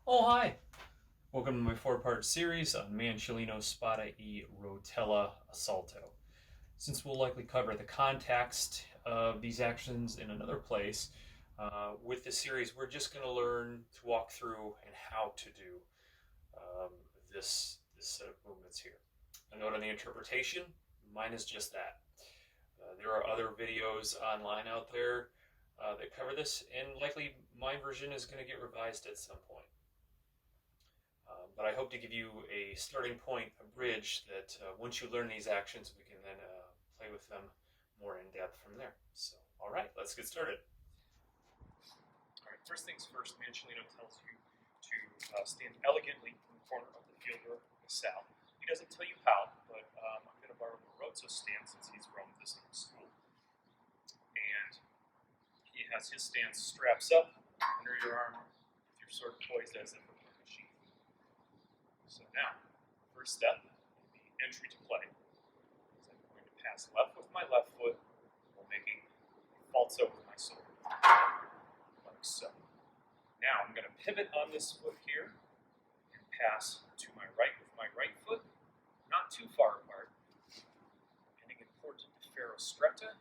Oh, hi! Welcome to my four-part series on Manciolino, Spada e Rotella assalto. Since we'll likely cover the context of these actions in another place, with this series we're just going to learn to walk through and how to do um, this set of movements here. A note on the interpretation, mine is just that. There are other videos online out there that cover this, and likely my version is going to get revised at some point. But I hope to give you a starting point, a bridge that once you learn these actions, we can then play with them more in depth from there. So, all right, let's get started. All right, first things first, Manciolino tells you to stand elegantly in the corner of the field or the cell. He doesn't tell you how, but I'm going to borrow Marozzo's stance since he's roamed this in school. And he has his stance straps up under your arm with your sword poised as if it were a sheath. So now, first step, the entry to play, is I'm going to pass left with my left foot while making falso with my sword, like so. Now I'm going to pivot on this foot here and pass to my right with my right foot, not too far apart, getting important to ferro stretta,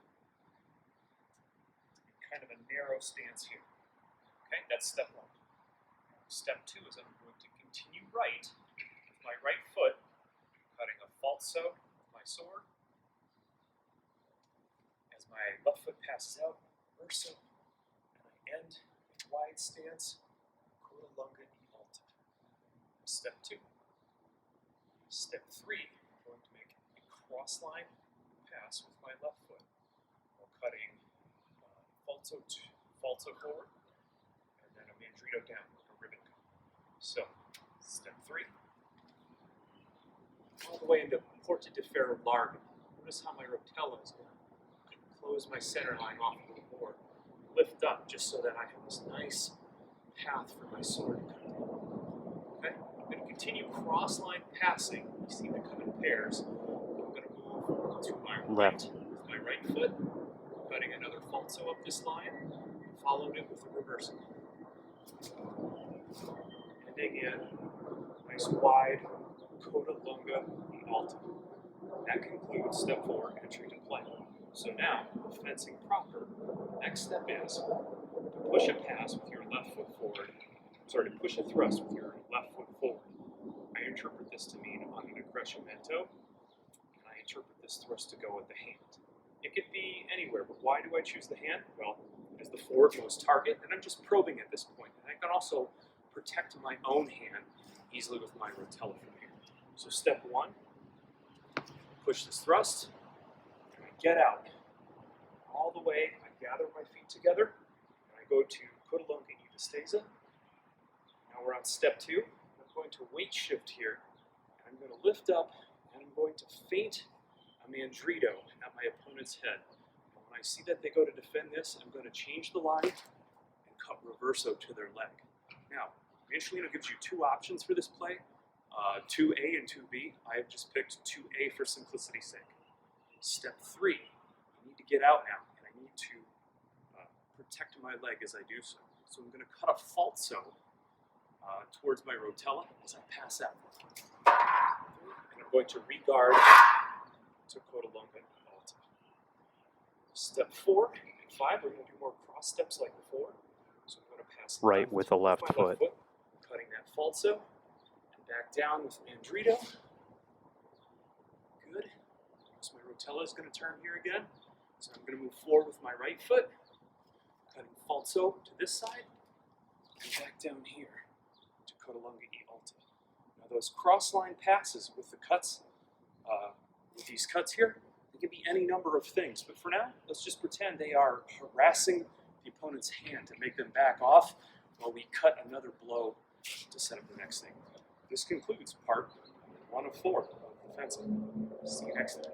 in kind of a narrow stance here. Okay, that's step one. Step two is I'm going to continue right with my right foot, cutting a falso with my sword. As my left foot passes out, verso, and I end a wide stance, coda lunga e alta. Step two. Step three, I'm going to make a cross line pass with my left foot while cutting falso forward, and then a mandrito down with a ribbon cut. So, step three. All the way into porta di ferro larga. Notice how my rotella is going to close my center line off a little more, lift up just so that I have this nice path for my sword to cut in. Okay? I'm going to continue cross line passing. You see the cut in pairs. I'm going to move to my right with my right foot, cutting another falso up this line, followed it with a reversal. Ending in nice wide coda lunga e alta. That concludes step four, entry to play. So now, fencing proper, the next step is to push a pass with your left foot forward. Sorry, to push a thrust with your left foot forward. I interpret this to mean on an accrescimento, and I interpret this thrust to go with the hand. It could be anywhere, but why do I choose the hand? Well, it is the forwardmost target, and I'm just probing at this point. And I can also protect my own hand easily with my rotella from here. So step one, push this thrust, and I get out. All the way, I gather my feet together, and I go to coda lunga e distesa. Now we're on step two. I'm going to weight shift here, and I'm going to lift up, and I'm going to feint a mandrito at my opponent's head. And when I see that they go to defend this, I'm going to change the line and cut reverso to their leg. Now, Manciolino gives you two options for this play, 2A and 2B. I have just picked 2A for simplicity's sake. Step three, I need to get out now, and I need to protect my leg as I do so. So I'm going to cut a falso towards my rotella as I pass out. And I'm going to regard to coda lunga e alta. Step four and five, we're going to do more cross steps like before. So I'm going to pass right with the left foot, cutting that falso, and back down with mandrito. Good. So my rotella is going to turn here again. So I'm going to move forward with my right foot, cutting falso to this side, and back down here to coda lunga e alta. Now those cross line passes with the cuts, with these cuts here, they can be any number of things. But for now, let's just pretend they are harassing the opponent's hand to make them back off while we cut another blow to set up the next thing. This concludes part 1 of 4 of the fencing. See you next time.